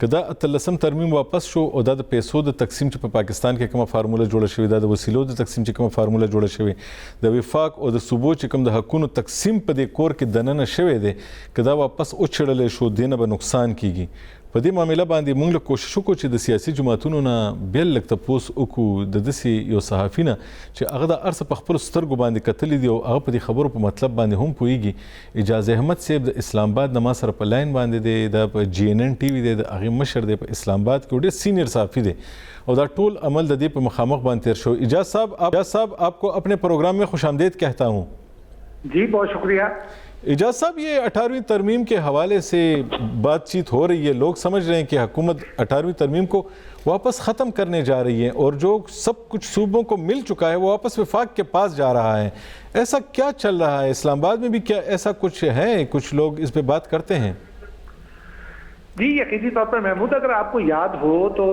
که دا 18 ترمیم واپس شو او دا د پیسو د تقسیم چې په پاکستان کې کومه فارموله جوړه شوې ده د وسیلو د تقسیم چې کومه فارموله جوړه شوې د وفاق او د صوبو چې کوم د حقونو تقسیم په دې کور کې دننه شوی دی که دا واپس وچړلی شو دې نه به نقصان کیږي په دې معامله باندې موږ له کوشش وکړو چې د سیاسي جماعتونو نه بیل لږ تپوس وکړو د داسې یو صحافي نه چې هغه د هر څه په خپلو سترګو باندې کتلي دي او هغه په دې خبرو په مطلب باندې هم پوهیږي اجاز احمد صاحب د اسلام آباد نه ما سره په لاین باندې دی دا په جی ان ان ټي وي دی د هغې مشر دی په اسلام آباد کې ډېر سینئر صحافي دی اور دا ټول عمل د دې په مخامخ باندې تیر شو اجاز صاحب آپ کو اپنے پروگرام میں خوش آمدید کہتا ہوں جی بہت شکریہ اجاز صاحب یہ 18ویں ترمیم کے حوالے سے بات چیت ہو رہی ہے لوگ سمجھ رہے ہیں کہ حکومت 18ویں ترمیم کو واپس ختم کرنے جا رہی ہے اور جو سب کچھ صوبوں کو مل چکا ہے وہ واپس وفاق کے پاس جا رہا ہے ایسا کیا چل رہا ہے اسلام آباد میں بھی کیا ایسا کچھ ہے کچھ لوگ اس پہ بات کرتے ہیں جی یقینی طور پر محمود اگر آپ کو یاد ہو تو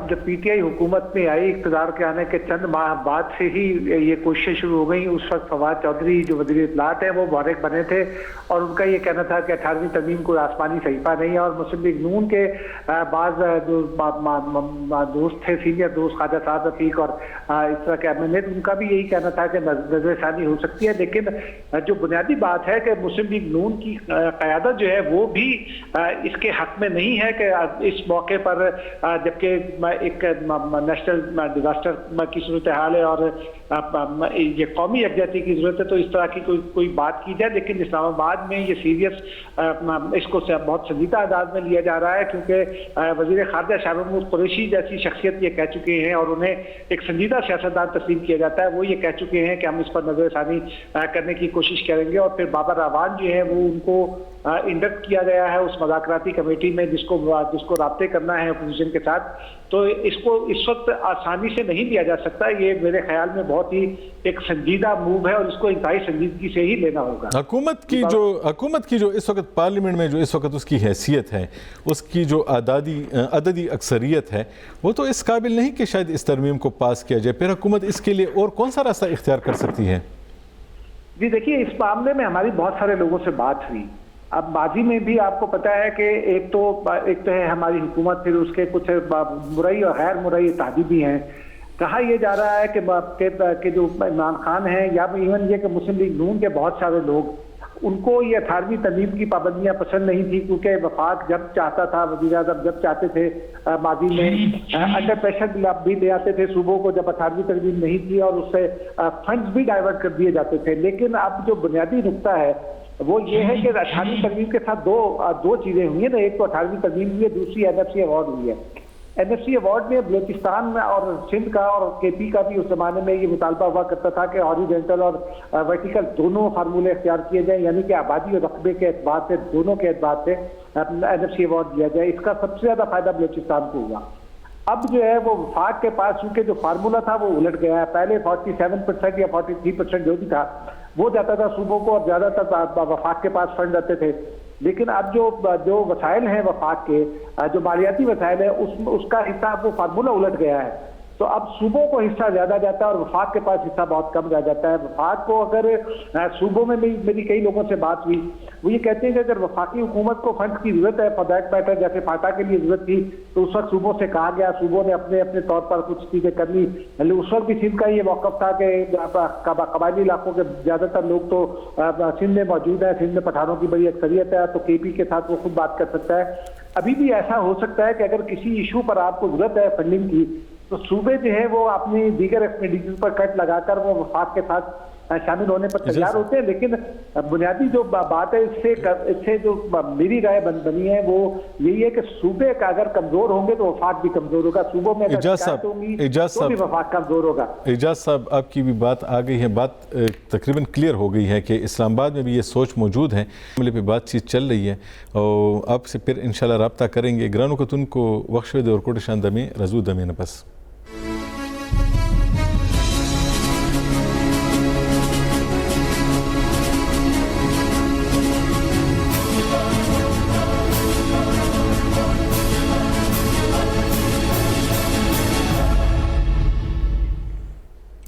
جب پی ٹی آئی حکومت میں آئی اقتدار کے آنے کے چند ماہ بعد سے ہی یہ کوششیں شروع ہو گئیں اس وقت فواد چودھری جو وزیر اطلاعات ہیں وہ محرک بنے تھے اور ان کا یہ کہنا تھا کہ 18ویں ترمیم کوئی آسمانی صحیفہ نہیں ہے اور مسلم لیگ نون کے بعض جو دوست تھے سینئر دوست خواجہ سعد رفیق اور اس طرح کے ایم این اے ان کا بھی یہی کہنا تھا کہ نظر ثانی ہو سکتی ہے لیکن جو بنیادی بات ہے کہ مسلم لیگ نون کی قیادت جو ہے وہ بھی اس کے حق میں نہیں ہے کہ اس موقع پر جبکہ ایک نیشنل ڈیزاسٹر کی صورتحال ہے اور یہ قومی یکجہتی کی ضرورت ہے تو اس طرح کی کوئی بات کی جائے، لیکن اسلام آباد میں یہ سیریس اس کو بہت سنجیدہ انداز میں لیا جا رہا ہے، کیونکہ وزیر خارجہ شاہ محمود قریشی جیسی شخصیت یہ کہہ چکے ہیں اور انہیں ایک سنجیدہ سیاستدان تسلیم کیا جاتا ہے، وہ یہ کہہ چکے ہیں کہ ہم اس پر نظر ثانی کرنے کی کوشش کریں گے، اور پھر بابر اعوان جو ہے وہ ان کو انڈکٹ کیا گیا ہے اس مذاکراتی کمیٹی میں جس کو رابطے کرنا ہے اپوزیشن کے ساتھ، تو اس کو اس وقت آسانی سے نہیں لیا جا سکتا. یہ میرے خیال میں بہت ہی ایک سنجیدہ موو ہے اور اس کو انتہائی سنجیدگی سے ہی لینا ہوگا. حکومت کی جو اس وقت پارلیمنٹ میں جو اس وقت اس کی حیثیت ہے، اس کی جو عددی اکثریت ہے، وہ تو اس قابل نہیں کہ شاید اس ترمیم کو پاس کیا جائے. پھر حکومت اس کے لیے اور کون سا راستہ اختیار کر سکتی ہے؟ جی دیکھیے، اس معاملے میں ہماری بہت سارے لوگوں سے بات ہوئی. اب ماضی میں بھی آپ کو پتا ہے کہ ایک تو ہے ہماری حکومت، پھر اس کے کچھ مرئی اور غیر مرئی اتحادی بھی ہیں. کہا یہ جا رہا ہے کہ جو عمران خان ہیں یا ایون یہ کہ مسلم لیگ نون کے بہت سارے لوگ، ان کو یہ 18ویں ترمیم کی پابندیاں پسند نہیں تھی، کیونکہ وفاق جب چاہتا تھا، وزیر اعظم جب چاہتے تھے ماضی میں انڈر پریشر بھی لے آتے تھے صوبوں کو جب 18ویں ترمیم نہیں تھی، اور اس سے فنڈز بھی ڈائیورٹ کر دیے جاتے تھے. لیکن اب جو بنیادی نقطہ ہے وہ یہ ہے کہ 18ویں ترمیم کے ساتھ دو چیزیں ہوئی ہیں نا. ایک تو 18ویں ترمیم ہوئی ہے، دوسری NFC ایوارڈ ہوئی ہے. NFC ایوارڈ میں بلوچستان میں اور سندھ کا اور KP کا بھی اس زمانے میں یہ مطالبہ ہوا کرتا تھا کہ ہاریزونٹل اور ورٹیکل دونوں فارمولے اختیار کیے جائیں، یعنی کہ آبادی اور رقبے کے اعتبار سے دونوں کے اعتبار سے NFC ایوارڈ دیا جائے. اس کا سب سے زیادہ فائدہ بلوچستان کو ہوا. اب جو ہے وہ وفاق کے پاس چونکہ جو فارمولا تھا وہ الٹ گیا ہے. پہلے 47% یا 43% جو بھی تھا وہ جاتا تھا صوبوں کو، اور زیادہ تر وفاق کے پاس فنڈ آتے تھے. لیکن اب جو وسائل ہیں وفاق کے، جو مالیاتی وسائل ہیں، اس کا حصہ وہ فارمولا الٹ گیا ہے. تو اب صوبوں کو حصہ زیادہ جاتا ہے اور وفاق کے پاس حصہ بہت کم رہ جاتا ہے. وفاق کو اگر صوبوں میں میری کئی لوگوں سے بات ہوئی، وہ یہ کہتے ہیں کہ اگر وفاقی حکومت کو فنڈ کی ضرورت ہے، فار دیٹ میٹر جیسے فاٹا کے لیے ضرورت تھی، تو اس وقت صوبوں سے کہا گیا، صوبوں نے اپنے طور پر کچھ چیزیں کر لی. اس وقت بھی سندھ کا یہ موقف تھا کہ قبائلی علاقوں کے زیادہ تر لوگ تو سندھ میں موجود ہیں، سندھ میں پٹھانوں کی بڑی اکثریت ہے، تو KP کے ساتھ وہ خود بات کر سکتا ہے. ابھی بھی ایسا ہو سکتا ہے کہ اگر کسی ایشو پر آپ کو ضرورت ہے فنڈنگ کی، تو صوبے جو ہے وہ اپنی دیگر ایکسپینڈیچر پر کٹ لگا کر وہ وفاق کے ساتھ شامل ہونے پر تیار ہوتے ہیں. لیکن بنیادی جو بات ہے اس سے جو میری رائے بنی ہے وہ یہی ہے کہ صوبے کا اگر کمزور ہوں گے تو وفاق بھی کمزور ہوگا. صوبوں میں اگر شکایت ہوگی تو بھی وفاق کمزور ہوگا. اعجاز صاحب، آپ کی بھی بات آ گئی ہے، بات تقریباً کلیئر ہو گئی ہے کہ اسلام آباد میں بھی یہ سوچ موجود ہے، معاملے پہ بات چیت چل رہی ہے، اور آپ سے پھر انشاءاللہ رابطہ کریں گے. گرانو کتن کو وقت دے اور کوٹ شان دمے رزو دمے نپس.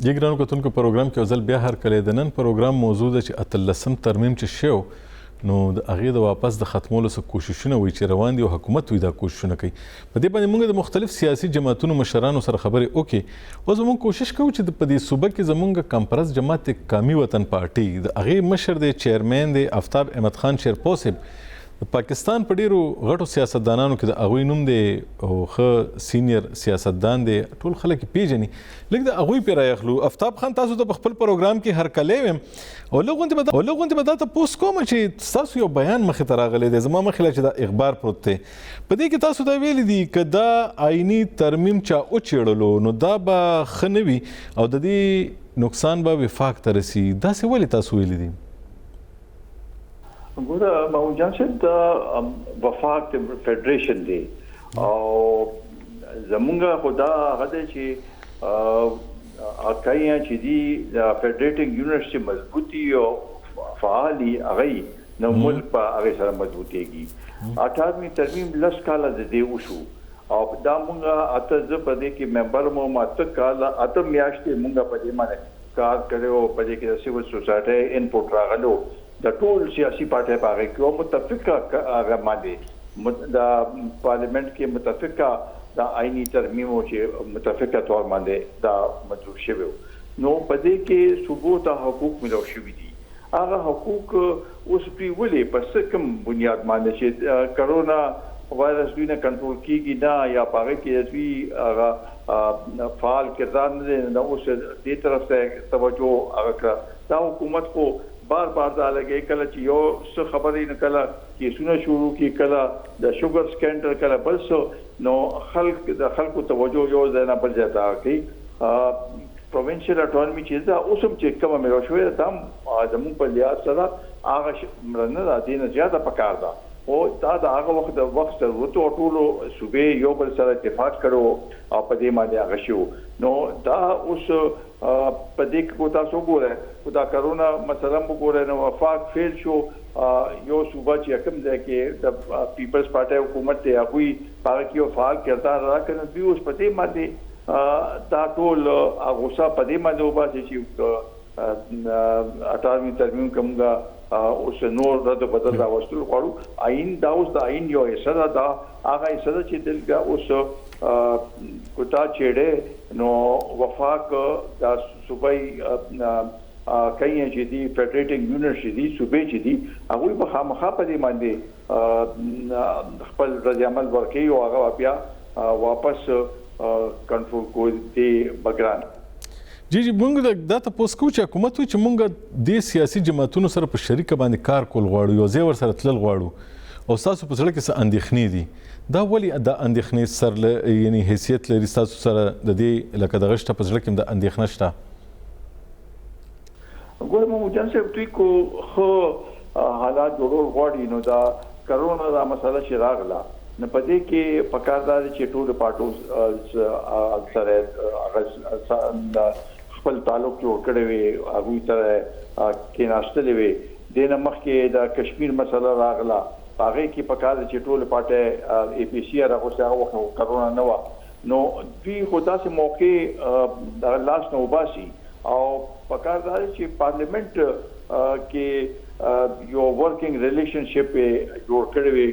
یہ گرانو کتن کو پروگرام کې ځل بیا هر کله د نن پروگرام موضوع ده چې اتلسم ترمیم چې شو نو د هغې د واپس د ختمولو څه کوششونه وي چې روان دي او حکومت وي دا کوششونه کوي. په دې باندې موږ د مختلف سیاسي جماعتونو مشرانو سره خبرې وکړې او زموږ کوشش کوو چې په دې صوبه کې زموږ کمپرس جماعت قومي وطن پارټي د هغې مشر دی چیرمین دی آفتاب احمد خان شیرپو صاحب د پاکستان په ډیرو غټو سیاستدانانو کې د هغوی نوم دی او ښه سینیر سیاستدان دی، ټول خلک یې پیژني. لږ د هغوی پرې راخلو. آفتاب خان، تاسو ته په خپل پروګرام کې هرکلی ویم او لږ غوندې به دا تپوس کوم چې ستاسو یو بیان مخې ته راغلی دی زما مخې له چې دا اخبار پروت دی، په دې کې تاسو دا ویلي دي که دا آئیني ترمیم چا وچېړلو نو دا به ښه نه وي او د دې نقصان به وفاق ته رسي. داسې ولې تاسو ویلي دي؟ ګوره محمود جان صاحب، د وفاق فیډریشن دی او زمونږ خو دا هغه دی چې اکایي چې دي د فیډریټنګ یونټ چې مضبوطي او فعالي هغه نو ملک په هغې سره مضبوطېږي. 18ویں ترمیم 10 کاله د دې وشو او دا مونږ اته زه په دې کې ممبر وم، 8 کاله 8 میاشتې مونږ په دې باندې کار کړی. په دې کې د سیول سوسایټۍ انپوټ راغلو، د ټول سیاسي پارټۍ په هغې کې او متفقه هغه باندې د پارلیمنټ کې متفقه د آئیني ترمیمو چې متفقه طور باندې دا منظور شوی و. نو په دې کې صوبو ته حقوق ملو شوي دي. هغه حقوق اوس دوی ولې په څه کوم بنیاد باندې چې کرونا وائرس دوی نه کنټرول کیږي نه یا پاره کې دوی هغه فعال کردار نه دی نو اوس دې طرف ته توجه هغه دا حکومت کو بار بار دا لګي کله چې یو څه خبرې نه کله کیسونه شروع کی کله د شوګر سکینډل کله بل څه نو خلکو توجه یو ځای نه بل ځای ته کوي پروینشل اټونومي چې دا اوسم چې کومه مې راشوي دا زموږ په لیاز سره هغه مرنه د دې نه زیاته پکار ده او دا د هغه وخت د وخت ورته ټولو صوبې یو بل سره اتفاق کړو او په دې باندې هغه شو نو دا اوس په دې کې تاسو ګورئ دا کرونا مثلا وګورئ نو وفاق فیل شو یو صوبه چې کوم ځای کې د پیپلز پارټي حکومت ته هغه پاره کې فعال کردار راکړي دوی اوس په دې باندې دا ټول غوسه په دې باندې وباسي چې 18 ترمیم کومه اوس نور د بدل راوستل غواړو آئین دا اوس د آئین یو حصہ دا هغه حصہ چې دلته اوس کوټا چېړې نو وفاق دا صوبای کایي چې دی فدریټینګ یونټ چې دی صوبې چې دی هغه په خامخا په دې باندې خپل رد عمل ورکړي او هغه بیا واپس کنټرول کوي د بګران جی مونږ دا تاسو کو چې حکومت چې مونږ د سیاسي جماعتونو سره په شریک باندې کار کول غواړو یو ځای ور سره تلل غواړو او تاسو په سره کې څه اندېښنې دي دا ولی د اندېښنې سره یعنی حیثیت لري تاسو سره د دې لکه د غشته په سره کې د اندېښنه شته ګورم جان صاحب دوی کو خو حالات جوړول غواړي نو دا کرونا دا مسله چې راغله نه پدې کې پکاردار چې ټول پټو اکثر خپل تعلق جوړ کړی وي هغه سره کې ناشتلې وي د نمخ کې د کشمیر مسله راغله هغه کې پکار چې ټول پټه ای پی سی راغوسه هغه کرونا نه و نو دوی خدا سي موقع د لاس نو باسي او پکاردار چې پارلیمنت کې یو ورکینګ ریلیشنشپ جوړ کړی وي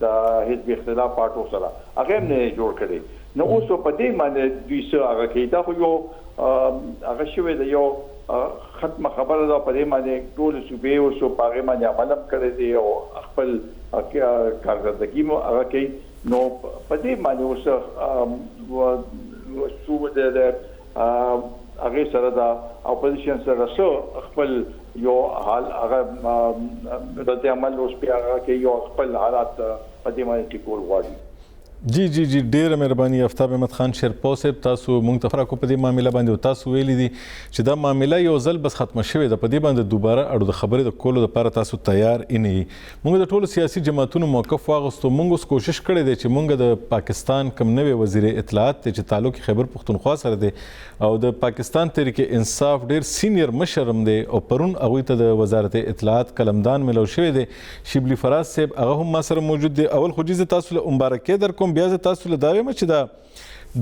د حزب اختلاف پارټو سره هغه نه جوړ کړي نو اوس په دې باندې دوی څه هغه کوي دا خو یو هغه شوی د یو ختمه خبره ده په دې باندې ټول صوبې او صوبې هغه باندې عمل کړی دی او خپل کارکردګي مو هغه کوي نو په دې باندې اوس صوبې د هغه سره د اپوزیشن سره خپل یو حال هغه د عمل اوس په هغه کې یو خپل حالات په دې باندې ټیکول غواړي جی ډیره مهرباني آفتاب احمد خان شیرپو صاحب تاسو مونږ ته فرق په دې معاملې باندې تاسو ویلي دي چې دا معاملې یو ځل بس ختمه شوې ده په دې باندې دوباره اړو د خبرې د کولو لپاره تاسو تیار نه یې مونږ د ټولو سیاسي جماعتونو موقف واغستو مونږ اوس کوشش کړی دی چې مونږ د پاکستان کوم نوی وزیر اطلاعات چې تعلق خیبر پختونخوا سره دی او د پاکستان تحریک انصاف ډیر سینیر مشرم دی او پرون هغه ته د وزارت اطلاعات قلمدان ملو شوی دی شبلی فراز صاحب هغه هم ما سره موجود دی اول خو جزه تاسو له مبارکي در کوم بیا تاسو له دا وایم چې دا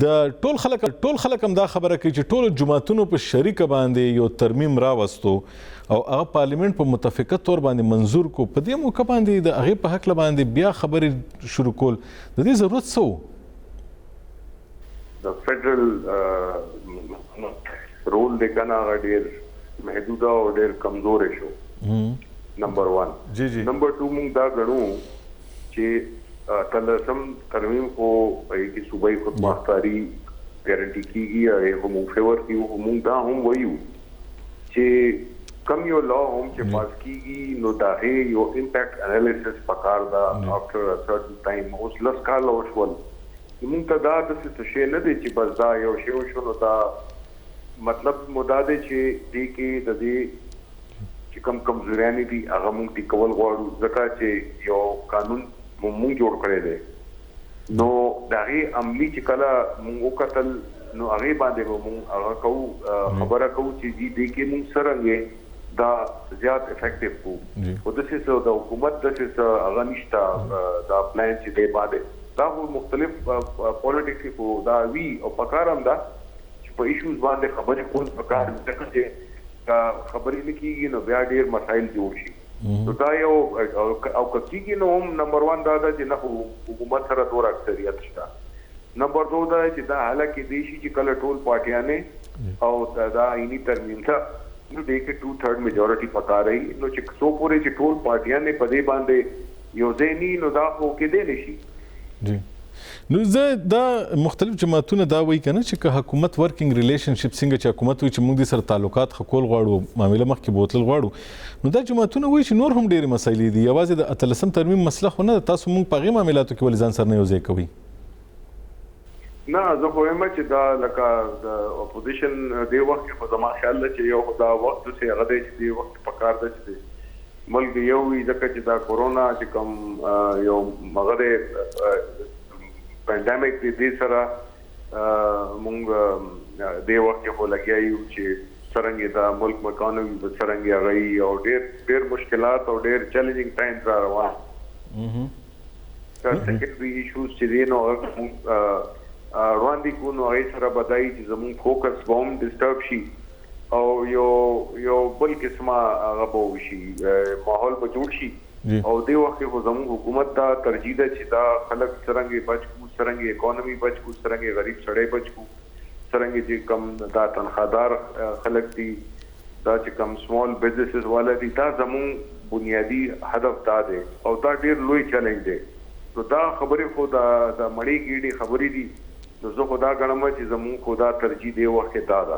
د ټول خلک هم دا خبره کوي چې ټول جماعتونو په شریک باندې یو ترمیم راوستو او هغه پارلیمنت په متفقه تور باندې منظور کو په دې موقع باندې د هغه په حق باندې بیا خبرې شروع کول د دې ضرورت څه د فدرل رول د کنا ډیر محدود او ډیر کمزور شو نمبر 1 جی نمبر 2 موږ دا غنو چې تلسم ترمیم کو کی صوبائی خود مختاری گارنٹی کیږي او هم فیور کیو هم دا هم وایو چې کم یو لا هم چې پاس کیږي نو دا یو امپیکټ انالیسس پکار دا افټر ا سرټن ټایم اوس لس کال او شول موږ ته دا د څه شي نه دی چې بس دا یو شی شو نو دا مطلب مداده چې دی کې د دې چې کم زریانی دي هغه موږ د کول غواړو ځکه چې یو قانون مونږ جوړ کړی دی نو دا غي عملی چې کله مونږ وکتل نو هغه باندې مونږ هغه کو خبره کو چې دې کې مونږ سره دا زیات افیکټیو کو او د څه د حکومت د څه هغه نشتا دا پلان چې دی باندې دا مختلف پالیټکس کو دا وی او پکارم دا چې په ایشوز باندې خبرې کول پکار ځکه چې خبرې نکېږي نو بیا ډیر مسایل جوړ شي نو دا یو او کېږي نو هم نمبر 1 دا چې نه حکومت سره تور اکثریت شته نمبر 2 دا چې دا حالکه دیشي چې کله ټول پارټیانه او دا اینی ترمیم ته نو دې کې 2/3 میجورټي پکا رہی نو چې څو پورې چې ټول پارټیانه په دې باندې یو ځای نی نو دا خو کېدی نشي. جی نو زه دا مختلف جماعتونه دا وایي که نه چې که حکومت ورکینګ ریلیشنشپ څنګه چې حکومت وایي چې موږ دې سره تعلقات ښه کول غواړو معامله مخکې بوتل غواړو نو دا جماعتونه وایي چې نور هم ډېرې مسایلې دي یوازې د 18 ترمیم مسله خو نه ده تاسو موږ په هغې معاملاتو کې ولې ځان سره نه یوځای کوئ؟ نه زه خو وایم چې دا لکه د اپوزیشن دې وخت کې خو زما خیال ده چې یو دا وخت چې هغه دی چې دې وخت په کار ده چې ملک یو وي ځکه چې دا کورونا چې کوم یو هغه دی پینډیمک دې سره مونږ دې وخت کې خو لګیا یو چې څرنګه دا ملک مکانوي څرنګه هغه او ډېر مشکلات او ډېر چیلنجینګ ټایمز را روان سیکنډري ایشوز چې دي نو روان دي کو نو هغې سره به دا چې زمونږ فوکس به هم ډسټرب شي او یو بل قسمه هغه به وشي ماحول به جوړ شي او دې وخت کې خو زموږ حکومت ته ترجیح ده چې دا خلک څرنګه بچ کړو څرنګه اکانومي بچ کړو څرنګه غریب سړی بچ کړو څرنګه چې کم دا تنخوادار خلک دي دا چې کم سمال بزنسز والا دي دا زموږ بنیادی هدف دا دی او دا ډېر لوی چیلنج دی نو دا خبرې خو دا مړې ګیډې خبرې دي نو زه خو دا ګڼم چې زموږ خو دا ترجیح دی وخت کې دا ده.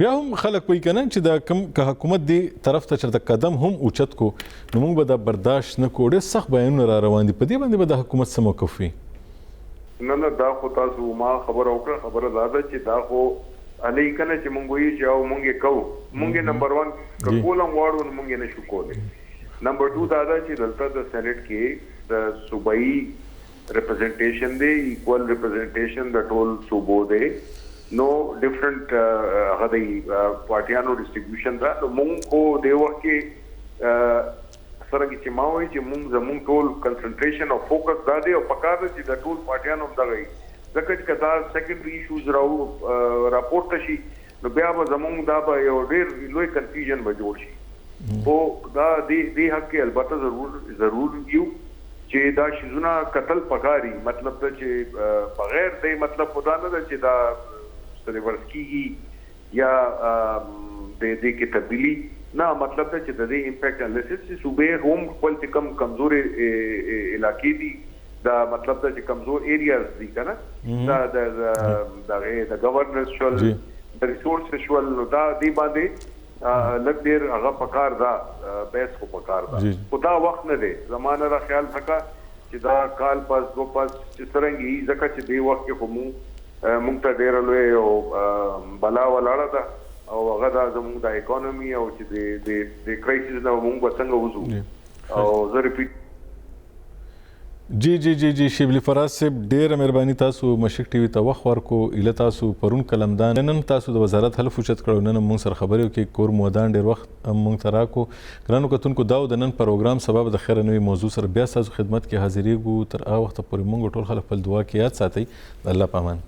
بیا هم خلک وایي که نه چې دا که حکومت دې طرف ته چېرته قدم هم اوچت کو نو موږ به دا برداشت نه کړو ډېر سخت بیانونه را روان دي په دې باندې به د حکومت څه موقف وي؟ نه دا خو تاسو ما خبره وکړه خبره دا ده چې دا خو هلې که نه چې موږ وایو چې او موږ یې کوو موږ یې نمبر 1 که کول هم غواړو نو موږ یې نشو کولی. نمبر 2 دا ده چې دلته د سینټ کې د صوبایي ریپرزنټیشن دی ایکول ریپرزنټیشن د ټول صوبو دی نو ډیفرنٹ هغه دی پارټیانو ډسټریبیوشن دا نو مونږ خو دې وخت کې څرنګه چې ما وایي چې مونږ زمونږ ټول کنسنټریشن او فوکس دا دی او پکار دی چې د ټول پارټیانو هم دغه وي ځکه چې که دا سیکنډري ایشوز راپورته شي نو بیا به زمونږ دا به یو ډېر لوی کنفیوژن به جوړ شي خو دا دې حق کې البته ضرور یو چې دا شیزونه قتل پکاري مطلب دا چې بغیر دې مطلب خدا نه ده چې دا ریورس کیږي یا دې کې تبدیلی نه مطلب دا چې د دې امپیکټ انالیسس چې صوبې هم خپل کم کمزورې علاقې دي دا مطلب دا چې کمزور ایریاز دي که نه دا د گورننس شول د ریسورسز شول نو دا دې باندې لږ ډېر هغه پکار دا بیس خو پکار دا خو دا وخت نه دی زمانه را خیال څخه چې دا کال پس دو پس چې څرنګه یي ځکه چې دې وخت کې خو مونږ ته ډېره لوی او بلا ولاړه ده او هغه دا زموږ د اکانومي او چې د کرایسس نه مونږ به څنګه وځو او زه ریپیټ جی شیبلی فراز صاحب ډیره مهرباني تاسو مشرق ټي وي ته وخت ورکو اله تاسو پرون قلمدان نن تاسو د وزارت حلف اوچت کړو نن موږ سره خبرې وکړې کور مودان ډیر وخت موږ ته راکو ګرانو کتونکو دا د نن پروګرام سبب د خیر نوې موضوع سره بیا تاسو خدمت کې حاضرېږو تر هغه وخته پورې موږ ټول خلک خپل دعا کې یاد ساتئ الله پامان